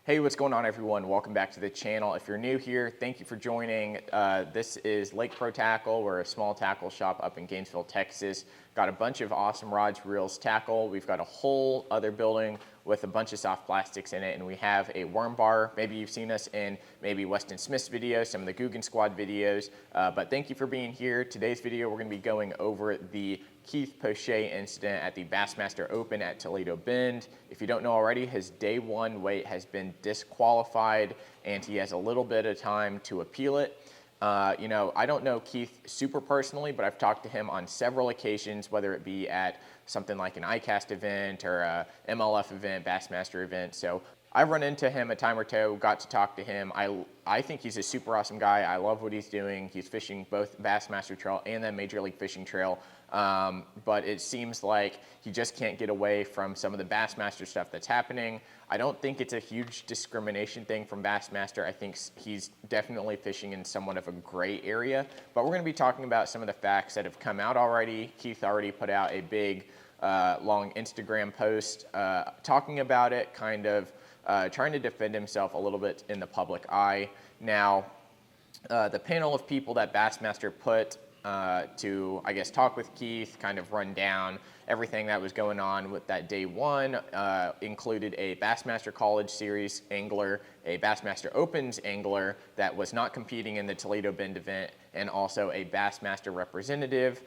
Hey, what's going on, everyone? Welcome back to the channel. If you're new here, thank you for joining. This is Lake Pro Tackle. We're a small tackle shop up in Gainesville, Texas. Got a bunch of awesome rods, reels, tackle. We've got a whole other building with a bunch of soft plastics in it, and we have a worm bar. Maybe you've seen us in maybe Weston Smith's videos, some of the Guggen Squad videos, but thank you for being here. Today's video, we're gonna be going over the Keith Poche incident at the Bassmaster Open at Toledo Bend. If you don't know already, his day one weight has been disqualified and he has a little bit of time to appeal it. I don't know Keith super personally, but I've talked to him on several occasions, whether it be at something like an ICAST event or a MLF event, Bassmaster event. So I've run into him a time or two, got to talk to him. I think he's a super awesome guy. I love what he's doing. He's fishing both Bassmaster Trail and then Major League Fishing Trail. But it seems like he just can't get away from some of the Bassmaster stuff that's happening. I don't think it's a huge discrimination thing from Bassmaster. I think he's definitely fishing in somewhat of a gray area. But we're going to be talking about some of the facts that have come out already. Keith already put out a big, long Instagram post talking about it, kind of trying to defend himself a little bit in the public eye. Now, the panel of people that Bassmaster put to, I guess, talk with Keith, kind of run down everything that was going on with that day one, included a Bassmaster College Series angler, a Bassmaster Opens angler that was not competing in the Toledo Bend event, and also a Bassmaster representative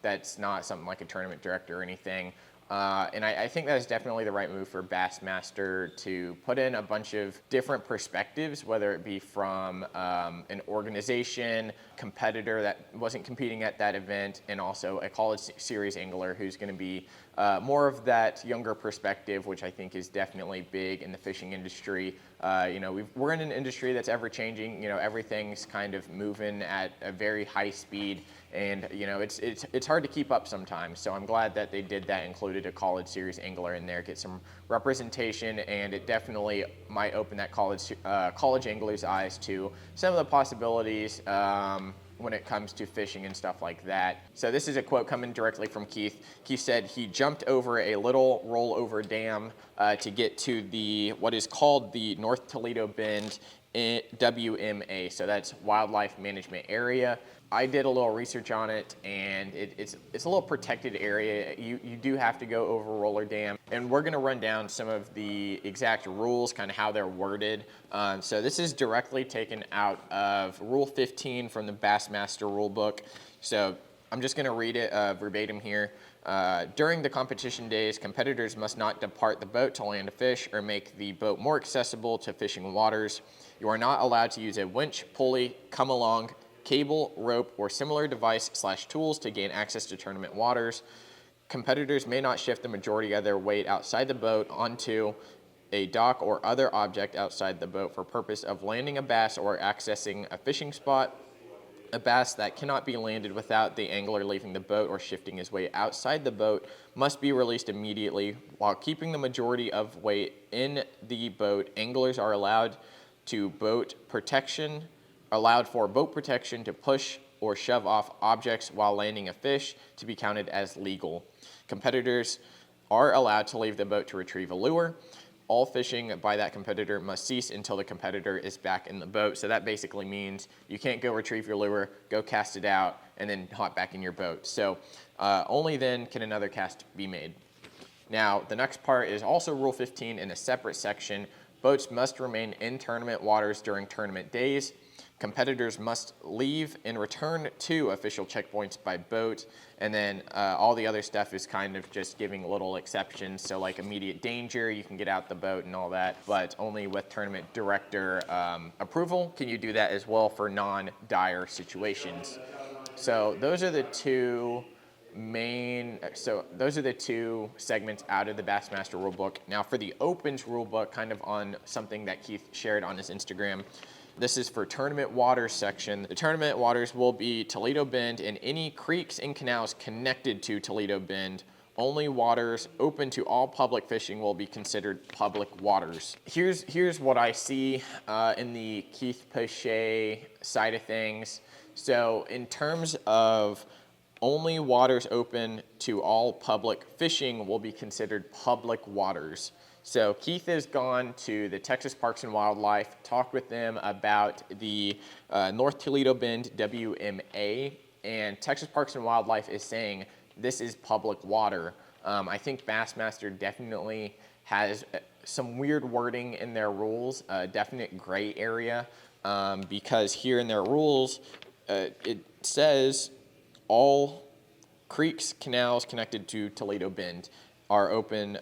that's not something like a tournament director or anything. And I think that is definitely the right move for Bassmaster to put in a bunch of different perspectives, whether it be from an organization, competitor that wasn't competing at that event, and also a college series angler who's going to be more of that younger perspective, which I think is definitely big in the fishing industry. We're in an industry that's ever changing. Everything's kind of moving at a very high speed, and it's hard to keep up sometimes. So I'm glad that they did that, included a college series angler in there, get some representation, and it definitely might open that college angler's eyes to some of the possibilities when it comes to fishing and stuff like that. So this is a quote coming directly from Keith. Keith said he jumped over a little rollover dam to get to what is called the North Toledo Bend WMA. So that's Wildlife Management Area. I did a little research on it, and it's a little protected area. You do have to go over a roller dam, and we're gonna run down some of the exact rules, kind of how they're worded. So this is directly taken out of Rule 15 from the Bassmaster rulebook. So I'm just gonna read it verbatim here. During the competition days, competitors must not depart the boat to land a fish or make the boat more accessible to fishing waters. You are not allowed to use a winch, pulley, come along, cable, rope, or similar device/tools to gain access to tournament waters. Competitors may not shift the majority of their weight outside the boat onto a dock or other object outside the boat for purpose of landing a bass or accessing a fishing spot. A bass that cannot be landed without the angler leaving the boat or shifting his weight outside the boat must be released immediately. While keeping the majority of weight in the boat, anglers are allowed for boat protection to push or shove off objects while landing a fish to be counted as legal. Competitors are allowed to leave the boat to retrieve a lure. All fishing by that competitor must cease until the competitor is back in the boat. So that basically means you can't go retrieve your lure, go cast it out, and then hop back in your boat. So only then can another cast be made. Now, the next part is also Rule 15 in a separate section. Boats must remain in tournament waters during tournament days. Competitors must leave and return to official checkpoints by boat. And then all the other stuff is kind of just giving little exceptions. So like immediate danger, you can get out the boat and all that, but only with tournament director approval can you do that as well for non-dire situations. So those are the two segments out of the Bassmaster rulebook. Now for the Opens rulebook, kind of on something that Keith shared on his Instagram, this is for tournament waters section. The tournament waters will be Toledo Bend and any creeks and canals connected to Toledo Bend. Only waters open to all public fishing will be considered public waters. Here's what I see in the Keith Poche side of things. So in terms of only waters open to all public fishing will be considered public waters. So Keith has gone to the Texas Parks and Wildlife, talked with them about the North Toledo Bend WMA, and Texas Parks and Wildlife is saying this is public water. I think Bassmaster definitely has some weird wording in their rules, a definite gray area, because here in their rules, it says all creeks, canals connected to Toledo Bend are open,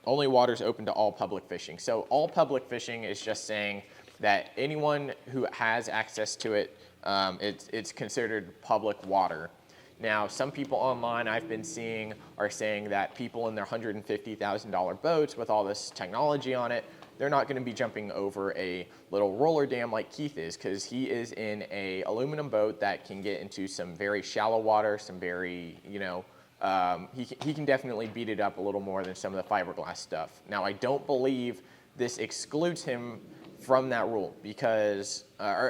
only waters open to all public fishing. So all public fishing is just saying that anyone who has access to it, it's considered public water. Now, some people online I've been seeing are saying that people in their $150,000 boats with all this technology on it, they're not going to be jumping over a little roller dam like Keith is, because he is in a aluminum boat that can get into some very shallow water, some very, he can definitely beat it up a little more than some of the fiberglass stuff. Now, I don't believe this excludes him from that rule, because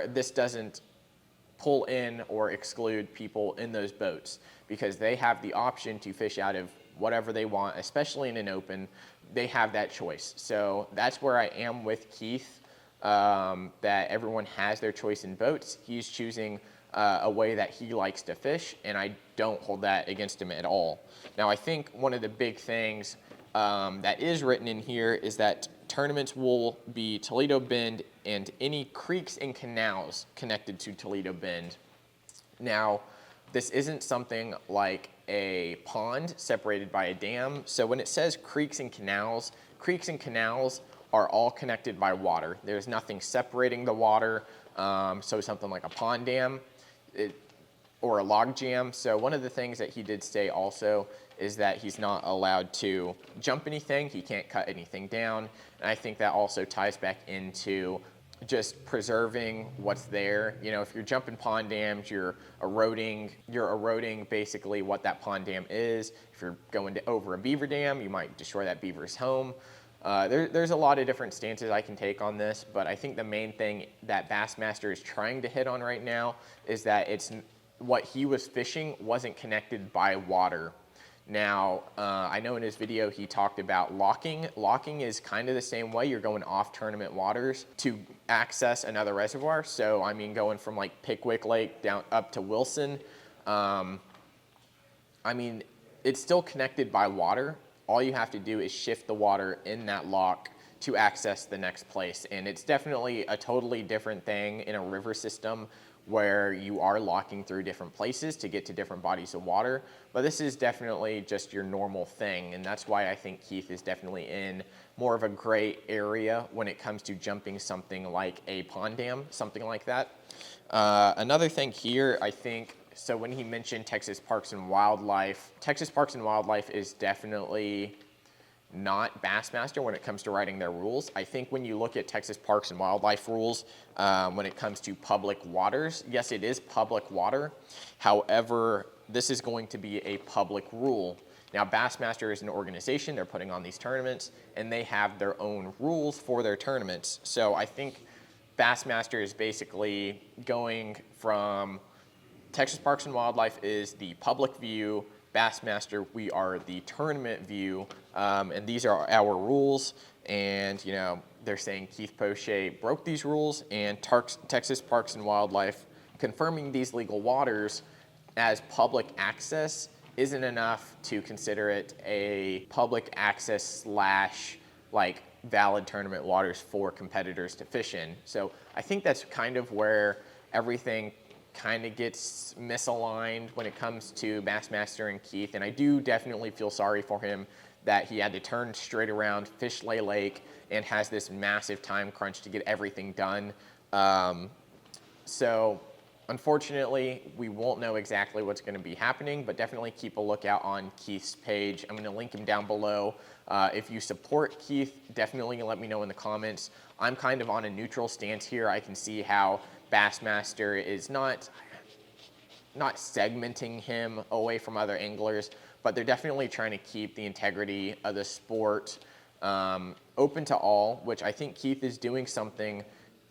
this doesn't pull in or exclude people in those boats, because they have the option to fish out of whatever they want, especially in an open. They have that choice. So that's where I am with Keith, that everyone has their choice in boats. He's choosing a way that he likes to fish, and I don't hold that against him at all. Now, I think one of the big things that is written in here is that tournaments will be Toledo Bend and any creeks and canals connected to Toledo Bend. Now, this isn't something like a pond separated by a dam. So when it says creeks and canals are all connected by water. There's nothing separating the water. So something like a pond dam or a log jam. So one of the things that he did say also is that he's not allowed to jump anything. He can't cut anything down. And I think that also ties back into just preserving what's there. You know, if you're jumping pond dams, you're eroding basically what that pond dam is. If you're going over a beaver dam, you might destroy that beaver's home. There's a lot of different stances I can take on this, but I think the main thing that Bassmaster is trying to hit on right now is that what he was fishing wasn't connected by water. Now, I know in his video he talked about locking. Locking is kind of the same way. You're going off tournament waters to access another reservoir. So, I mean, going from like Pickwick Lake down up to Wilson, I mean, it's still connected by water. All you have to do is shift the water in that lock to access the next place. And it's definitely a totally different thing in a river system where you are locking through different places to get to different bodies of water. But this is definitely just your normal thing. And that's why I think Keith is definitely in more of a gray area when it comes to jumping something like a pond dam, something like that. Another thing here, I think, so when he mentioned Texas Parks and Wildlife is definitely not Bassmaster when it comes to writing their rules. I think when you look at Texas Parks and Wildlife rules, when it comes to public waters, yes, it is public water. However, this is going to be a public rule. Now, Bassmaster is an organization. They're putting on these tournaments, and they have their own rules for their tournaments. So I think Bassmaster is basically going from Texas Parks and Wildlife is the public view, Bassmaster, we are the tournament view, and these are our rules. And, you know, they're saying Keith Poche broke these rules, and Texas Parks and Wildlife confirming these legal waters as public access isn't enough to consider it a public access / like valid tournament waters for competitors to fish in. So I think that's kind of where everything kind of gets misaligned when it comes to Bassmaster and Keith, and I do definitely feel sorry for him that he had to turn straight around, fish Lay Lake, and has this massive time crunch to get everything done. So unfortunately, we won't know exactly what's going to be happening, but definitely keep a lookout on Keith's page. I'm going to link him down below. If you support Keith, definitely let me know in the comments. I'm kind of on a neutral stance here. I can see how Bassmaster is not segmenting him away from other anglers, but they're definitely trying to keep the integrity of the sport open to all, which I think Keith is doing something,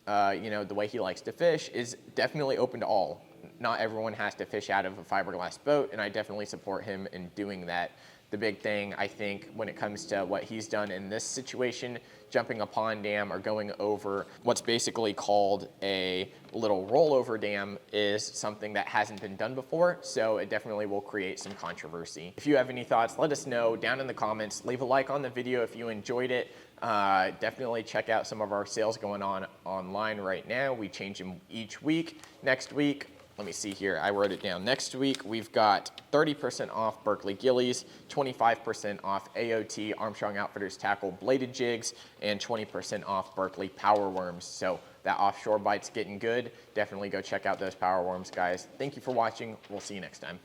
you know, the way he likes to fish is definitely open to all. Not everyone has to fish out of a fiberglass boat, and I definitely support him in doing that. The big thing, I think, when it comes to what he's done in this situation, jumping a pond dam or going over what's basically called a little rollover dam, is something that hasn't been done before, so it definitely will create some controversy. If you have any thoughts, let us know down in the comments. Leave a like on the video if you enjoyed it. Definitely check out some of our sales going on online right now. We change them each week. Next week, let me see here, I wrote it down. Next week, we've got 30% off Berkeley Gillies, 25% off AOT Armstrong Outfitters Tackle Bladed Jigs, and 20% off Berkeley Power Worms. So that offshore bite's getting good. Definitely go check out those Power Worms, guys. Thank you for watching. We'll see you next time.